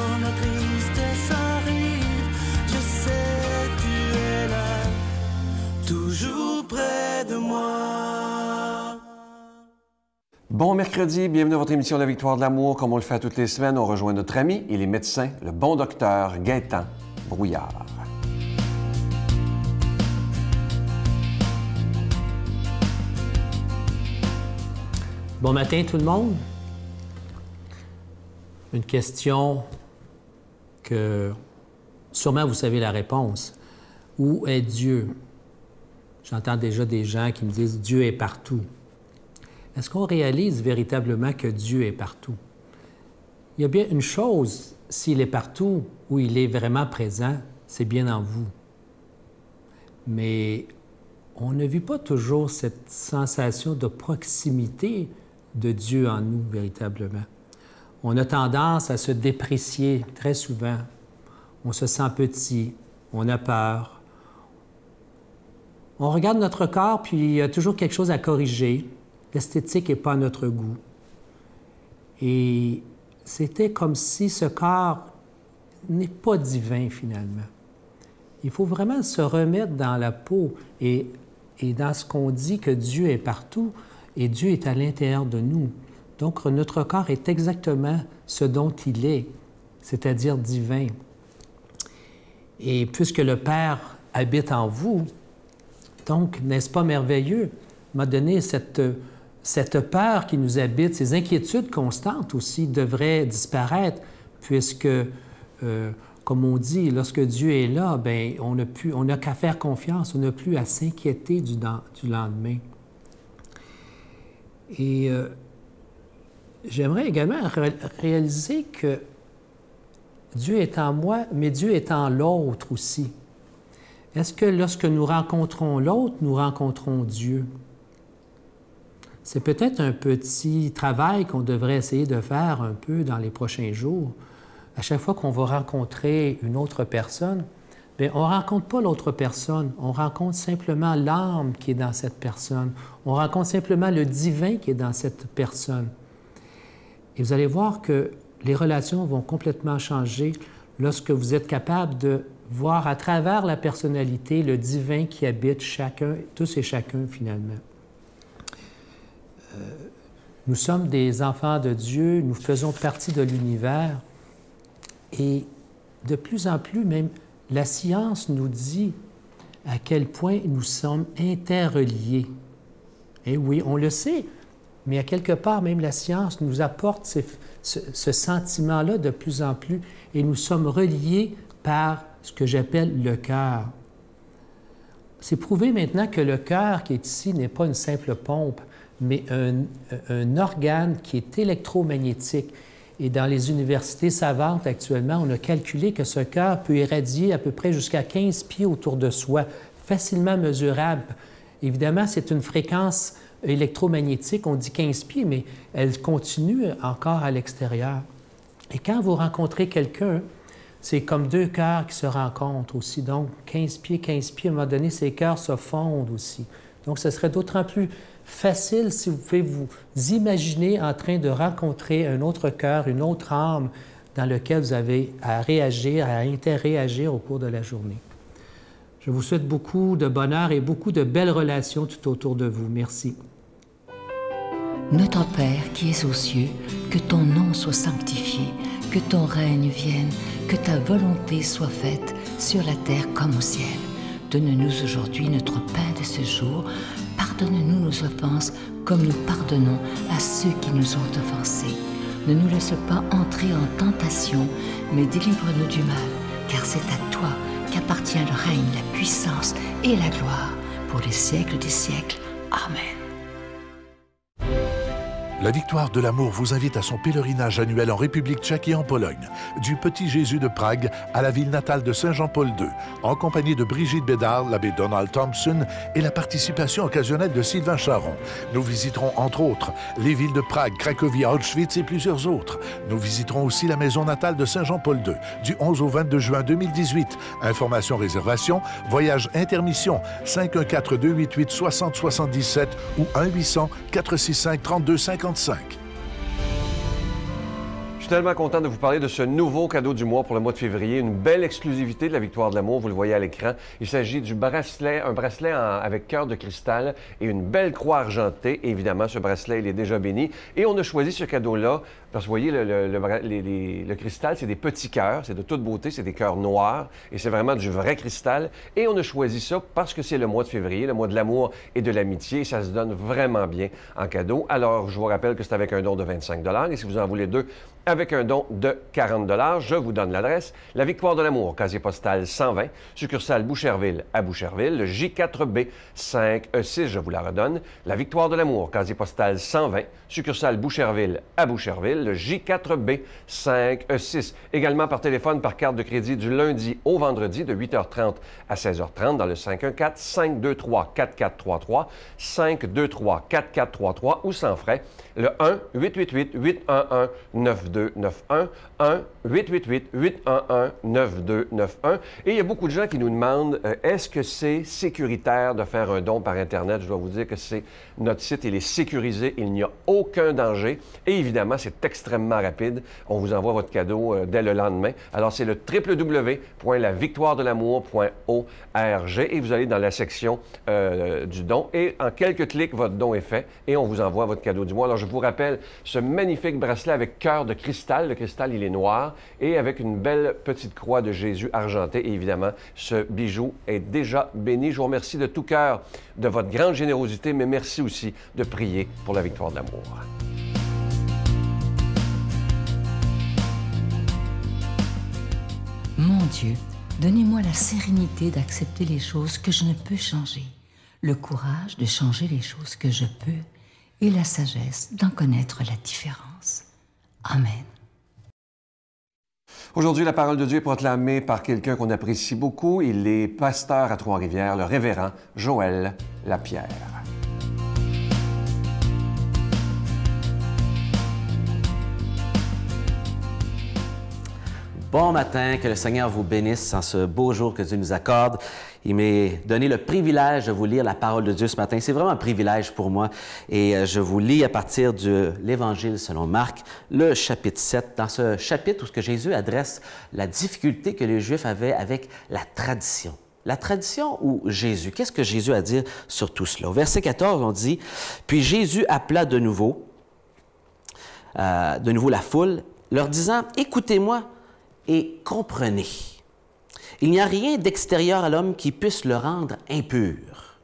quand la tristesse arrive, je sais tu es là, toujours près de moi. Bon mercredi, bienvenue à votre émission La Victoire de l'amour. Comme on le fait toutes les semaines, on rejoint notre ami, il est médecin, le bon docteur Gaétan Brouillard. Bon matin tout le monde. Une question que sûrement vous savez la réponse. Où est Dieu? J'entends déjà des gens qui me disent « Dieu est partout ». Est-ce qu'on réalise véritablement que Dieu est partout? Il y a bien une chose, s'il est partout, où il est vraiment présent, c'est bien en vous. Mais on ne vit pas toujours cette sensation de proximité de Dieu en nous, véritablement. On a tendance à se déprécier très souvent. On se sent petit, on a peur. On regarde notre corps, puis il y a toujours quelque chose à corriger. L'esthétique n'est pas à notre goût. Et c'était comme si ce corps n'est pas divin, finalement. Il faut vraiment se remettre dans la peau et dans ce qu'on dit que Dieu est partout et Dieu est à l'intérieur de nous. Donc, notre corps est exactement ce dont il est, c'est-à-dire divin. Et puisque le Père habite en vous, donc, n'est-ce pas merveilleux? M'a donné cette peur qui nous habite, ces inquiétudes constantes aussi devraient disparaître, puisque, comme on dit, lorsque Dieu est là, bien, on n'a qu'à faire confiance, on n'a plus à s'inquiéter du lendemain. Et j'aimerais également réaliser que Dieu est en moi, mais Dieu est en l'autre aussi. Est-ce que lorsque nous rencontrons l'autre, nous rencontrons Dieu? C'est peut-être un petit travail qu'on devrait essayer de faire un peu dans les prochains jours. À chaque fois qu'on va rencontrer une autre personne, bien, on ne rencontre pas l'autre personne, on rencontre simplement l'âme qui est dans cette personne. On rencontre simplement le divin qui est dans cette personne. Et vous allez voir que les relations vont complètement changer lorsque vous êtes capable de voir à travers la personnalité le divin qui habite chacun, tous et chacun finalement. Nous sommes des enfants de Dieu, nous faisons partie de l'univers et de plus en plus, même la science nous dit à quel point nous sommes interreliés. Et oui, on le sait, mais à quelque part, même la science nous apporte ce sentiment-là de plus en plus et nous sommes reliés par ce que j'appelle le cœur. C'est prouvé maintenant que le cœur qui est ici n'est pas une simple pompe, mais un organe qui est électromagnétique. Et dans les universités savantes actuellement, on a calculé que ce cœur peut irradier à peu près jusqu'à 15 pieds autour de soi, facilement mesurable. Évidemment, c'est une fréquence électromagnétique, on dit 15 pieds, mais elle continue encore à l'extérieur. Et quand vous rencontrez quelqu'un, c'est comme deux cœurs qui se rencontrent aussi. Donc, 15 pieds, à un moment donné, ces cœurs se fondent aussi. Donc, ce serait d'autant plus facile si vous pouvez vous imaginer en train de rencontrer un autre cœur, une autre âme dans lequel vous avez à réagir, à interréagir au cours de la journée. Je vous souhaite beaucoup de bonheur et beaucoup de belles relations tout autour de vous. Merci. Notre Père qui es aux cieux, que ton nom soit sanctifié, que ton règne vienne, que ta volonté soit faite sur la terre comme au ciel. Donne-nous aujourd'hui notre pain de ce jour. Pardonne-nous nos offenses comme nous pardonnons à ceux qui nous ont offensés. Ne nous laisse pas entrer en tentation, mais délivre-nous du mal, car c'est à toi qu'appartient le règne, la puissance et la gloire pour les siècles des siècles. Amen. La Victoire de l'amour vous invite à son pèlerinage annuel en République tchèque et en Pologne, du Petit Jésus de Prague à la ville natale de Saint-Jean-Paul II, en compagnie de Brigitte Bédard, l'abbé Donald Thompson et la participation occasionnelle de Sylvain Charon. Nous visiterons entre autres les villes de Prague, Cracovie, Auschwitz et plusieurs autres. Nous visiterons aussi la maison natale de Saint-Jean-Paul II, du 11 au 22 juin 2018. Informations, réservations, voyage intermission, 514-288-6077 ou 1-800-465-3250. Je tellement content de vous parler de ce nouveau cadeau du mois pour le mois de février, une belle exclusivité de la Victoire de l'amour, vous le voyez à l'écran. Il s'agit du bracelet, un bracelet avec cœur de cristal et une belle croix argentée. Et évidemment, ce bracelet, il est déjà béni. Et on a choisi ce cadeau-là parce que vous voyez, le cristal, c'est des petits cœurs, c'est de toute beauté, c'est des cœurs noirs et c'est vraiment du vrai cristal. Et on a choisi ça parce que c'est le mois de février, le mois de l'amour et de l'amitié. Ça se donne vraiment bien en cadeau. Alors, je vous rappelle que c'est avec un don de 25 $ et si vous en voulez deux, avec un don de 40 $, je vous donne l'adresse. La Victoire de l'amour, casier postal 120, succursale Boucherville à Boucherville, le J4B 5E6, je vous la redonne. La Victoire de l'amour, casier postal 120, succursale Boucherville à Boucherville, le J4B 5E6. Également par téléphone, par carte de crédit du lundi au vendredi de 8h30 à 16h30 dans le 514-523-4433, 523-4433 ou sans frais, le 1-888-811-9291, 1-888-811-9291. Et il y a beaucoup de gens qui nous demandent est-ce que c'est sécuritaire de faire un don par Internet? Je dois vous dire que notre site, il est sécurisé, il n'y a aucun danger. Et évidemment, c'est extrêmement rapide. On vous envoie votre cadeau dès le lendemain. Alors, c'est le www.lavictoiredelamour.org et vous allez dans la section du don. Et en quelques clics, votre don est fait et on vous envoie votre cadeau du mois. Alors, je vous rappelle ce magnifique bracelet avec cœur de cristal. Le cristal, il est noir et avec une belle petite croix de Jésus argentée. Et évidemment, ce bijou est déjà béni. Je vous remercie de tout cœur de votre grande générosité, mais merci aussi de prier pour la victoire de l'amour. Mon Dieu, donnez-moi la sérénité d'accepter les choses que je ne peux changer, le courage de changer les choses que je peux et la sagesse d'en connaître la différence. Amen. Aujourd'hui, la parole de Dieu est proclamée par quelqu'un qu'on apprécie beaucoup. Il est pasteur à Trois-Rivières, le révérend Joël Lapierre. Bon matin, que le Seigneur vous bénisse en ce beau jour que Dieu nous accorde. Il m'a donné le privilège de vous lire la parole de Dieu ce matin. C'est vraiment un privilège pour moi. Et je vous lis à partir de l'Évangile selon Marc, le chapitre 7. Dans ce chapitre où ce que Jésus adresse la difficulté que les Juifs avaient avec la tradition. La tradition ou Jésus? Qu'est-ce que Jésus a à dire sur tout cela? Au verset 14, on dit, « Puis Jésus appela de nouveau la foule, leur disant, « Écoutez-moi, et comprenez, il n'y a rien d'extérieur à l'homme qui puisse le rendre impur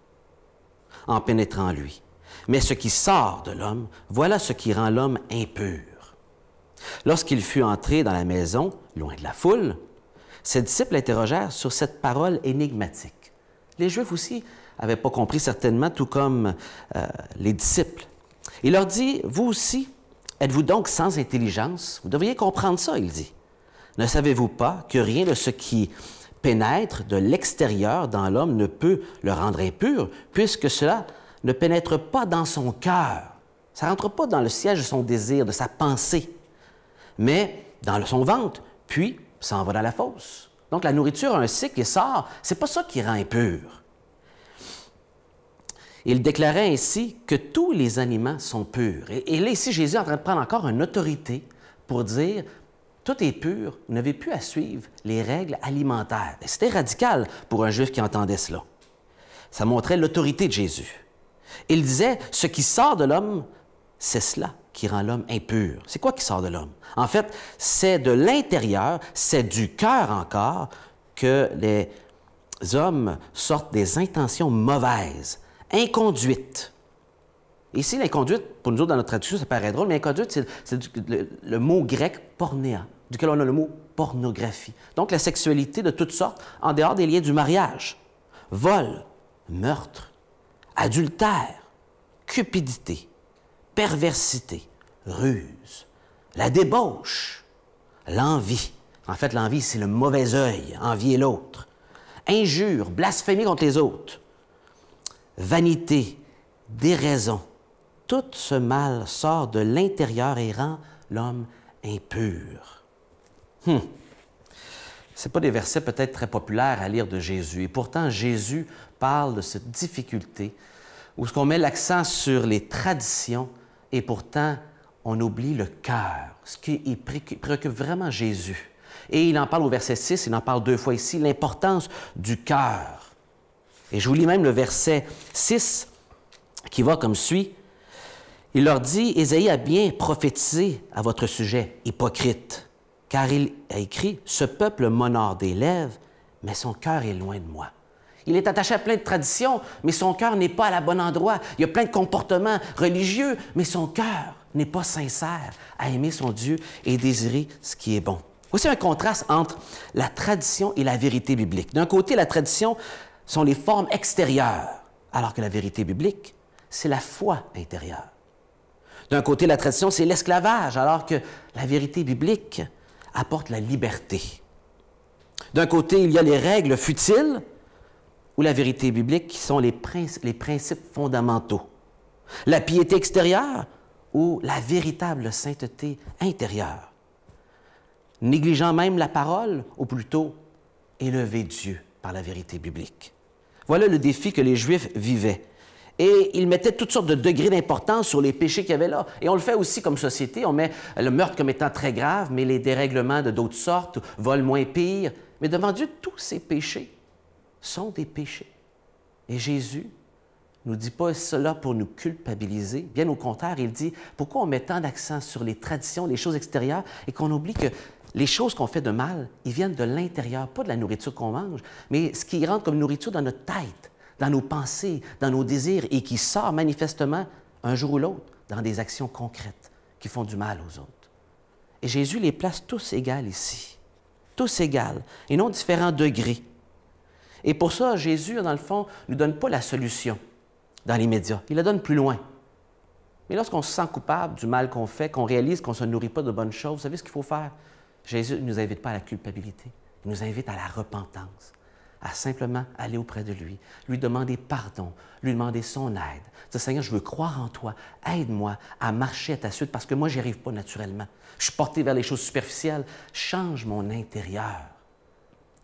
en pénétrant en lui. Mais ce qui sort de l'homme, voilà ce qui rend l'homme impur. » Lorsqu'il fut entré dans la maison, loin de la foule, ses disciples l'interrogèrent sur cette parole énigmatique. Les Juifs aussi n'avaient pas compris certainement, tout comme les disciples. Il leur dit, « Vous aussi, êtes-vous donc sans intelligence? Vous devriez comprendre ça, il dit. Ne savez-vous pas que rien de ce qui pénètre de l'extérieur dans l'homme ne peut le rendre impur, puisque cela ne pénètre pas dans son cœur. Ça ne rentre pas dans le siège de son désir, de sa pensée, mais dans son ventre, puis s'en va dans la fosse. Donc la nourriture a un cycle et sort. C'est pas ça qui rend impur. Il déclarait ainsi que tous les aliments sont purs. Et là, ici, Jésus est en train de prendre encore une autorité pour dire tout est pur, vous n'avez plus à suivre les règles alimentaires. C'était radical pour un Juif qui entendait cela. Ça montrait l'autorité de Jésus. Il disait, ce qui sort de l'homme, c'est cela qui rend l'homme impur. C'est quoi qui sort de l'homme? En fait, c'est de l'intérieur, c'est du cœur encore, que les hommes sortent des intentions mauvaises, inconduites. Ici, l'inconduite, pour nous autres, dans notre traduction, ça paraît drôle, mais inconduite, c'est le mot grec pornéa, duquel on a le mot pornographie. Donc, la sexualité de toutes sortes, en dehors des liens du mariage. Vol, meurtre, adultère, cupidité, perversité, ruse, la débauche, l'envie. En fait, l'envie, c'est le mauvais œil, envier l'autre. Injure, blasphémie contre les autres. Vanité, déraison. Tout ce mal sort de l'intérieur et rend l'homme impur. Ce pas des versets peut-être très populaires à lire de Jésus. Et pourtant, Jésus parle de cette difficulté où on met l'accent sur les traditions et pourtant, on oublie le cœur, ce qui préoccupe vraiment Jésus. Et il en parle au verset 6, il en parle 2 fois ici, l'importance du cœur. Et je vous lis même le verset 6 qui va comme suit. Il leur dit, Ésaïe a bien prophétisé à votre sujet, hypocrite, car il a écrit, ce peuple m'honore des lèvres, mais son cœur est loin de moi. Il est attaché à plein de traditions, mais son cœur n'est pas à la bonne endroit. Il y a plein de comportements religieux, mais son cœur n'est pas sincère à aimer son Dieu et désirer ce qui est bon. Voici un contraste entre la tradition et la vérité biblique. D'un côté, la tradition sont les formes extérieures, alors que la vérité biblique, c'est la foi intérieure. D'un côté, la tradition, c'est l'esclavage, alors que la vérité biblique apporte la liberté. D'un côté, il y a les règles futiles, ou la vérité biblique, qui sont les principes fondamentaux. La piété extérieure ou la véritable sainteté intérieure. Négligeant même la parole, ou plutôt élever Dieu par la vérité biblique. Voilà le défi que les Juifs vivaient. Et ils mettaient toutes sortes de degrés d'importance sur les péchés qu'il y avait là. Et on le fait aussi comme société. On met le meurtre comme étant très grave, mais les dérèglements de d'autres sortes, vol moins pire. Mais devant Dieu, tous ces péchés sont des péchés. Et Jésus ne nous dit pas cela pour nous culpabiliser. Bien au contraire, il dit, pourquoi on met tant d'accent sur les traditions, les choses extérieures, et qu'on oublie que les choses qu'on fait de mal, ils viennent de l'intérieur, pas de la nourriture qu'on mange, mais ce qui rentre comme nourriture dans notre tête, dans nos pensées, dans nos désirs, et qui sort manifestement, un jour ou l'autre, dans des actions concrètes qui font du mal aux autres. Et Jésus les place tous égaux ici, tous égaux, et non différents degrés. Et pour ça, Jésus, dans le fond, ne nous donne pas la solution dans les médias. Il la donne plus loin. Mais lorsqu'on se sent coupable du mal qu'on fait, qu'on réalise qu'on ne se nourrit pas de bonnes choses, vous savez ce qu'il faut faire? Jésus ne nous invite pas à la culpabilité. Il nous invite à la repentance, à simplement aller auprès de lui demander pardon, lui demander son aide. Dire, Seigneur, je veux croire en toi, aide-moi à marcher à ta suite parce que moi, je n'y arrive pas naturellement. Je suis porté vers les choses superficielles. Change mon intérieur.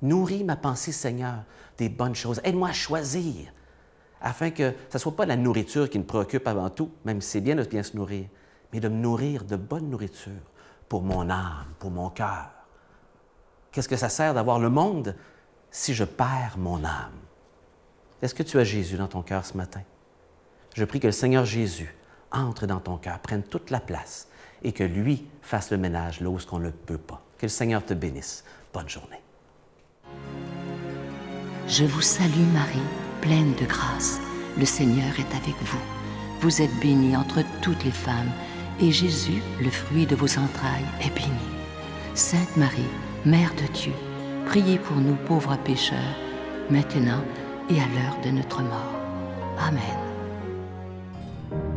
Nourris ma pensée, Seigneur, des bonnes choses. Aide-moi à choisir, afin que ce ne soit pas la nourriture qui me préoccupe avant tout, même si c'est bien de bien se nourrir, mais de me nourrir de bonne nourriture pour mon âme, pour mon cœur. Qu'est-ce que ça sert d'avoir le monde si je perds mon âme? Est-ce que tu as Jésus dans ton cœur ce matin? Je prie que le Seigneur Jésus entre dans ton cœur, prenne toute la place et que lui fasse le ménage là où on ne peut pas. Que le Seigneur te bénisse. Bonne journée. Je vous salue Marie, pleine de grâce. Le Seigneur est avec vous. Vous êtes bénie entre toutes les femmes, et Jésus, le fruit de vos entrailles, est béni. Sainte Marie, Mère de Dieu, priez pour nous pauvres pécheurs, maintenant et à l'heure de notre mort. Amen.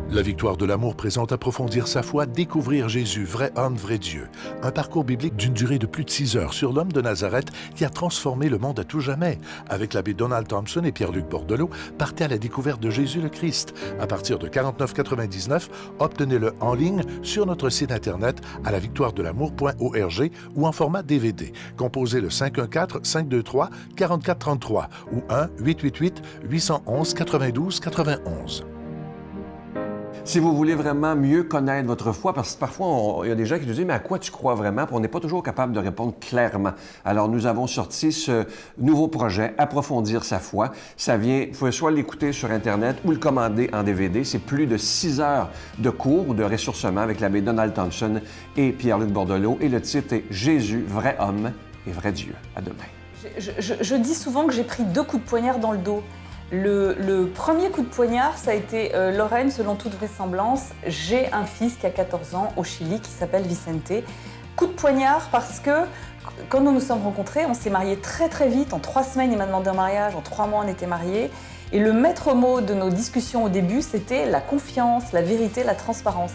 La victoire de l'amour présente Approfondir sa foi, découvrir Jésus, vrai homme, vrai Dieu. Un parcours biblique d'une durée de plus de 6 heures sur l'homme de Nazareth qui a transformé le monde à tout jamais. Avec l'abbé Donald Thompson et Pierre-Luc Bordelot, partez à la découverte de Jésus le Christ. À partir de 49,99 $, obtenez-le en ligne sur notre site Internet à lavictoiredelamour.org ou en format DVD. Composez le 514-523-4433 ou 1-888-811-92-91. Si vous voulez vraiment mieux connaître votre foi, parce que parfois, il y a des gens qui nous disent « Mais à quoi tu crois vraiment? » Puis on n'est pas toujours capable de répondre clairement. Alors, nous avons sorti ce nouveau projet, Approfondir sa foi. Ça vient, vous pouvez soit l'écouter sur Internet ou le commander en DVD. C'est plus de 6 heures de cours ou de ressourcement avec l'abbé Donald Thompson et Pierre-Luc Bordelot. Et le titre est « Jésus, vrai homme et vrai Dieu ». À demain. Je dis souvent que j'ai pris 2 coups de poignard dans le dos. Le premier coup de poignard, ça a été Lorraine, selon toute vraisemblance. J'ai un fils qui a 14 ans au Chili qui s'appelle Vicente. Coup de poignard parce que quand nous nous sommes rencontrés, on s'est mariés très très vite. En 3 semaines, il m'a demandé un mariage. En 3 mois, on était mariés. Et le maître mot de nos discussions au début, c'était la confiance, la vérité, la transparence.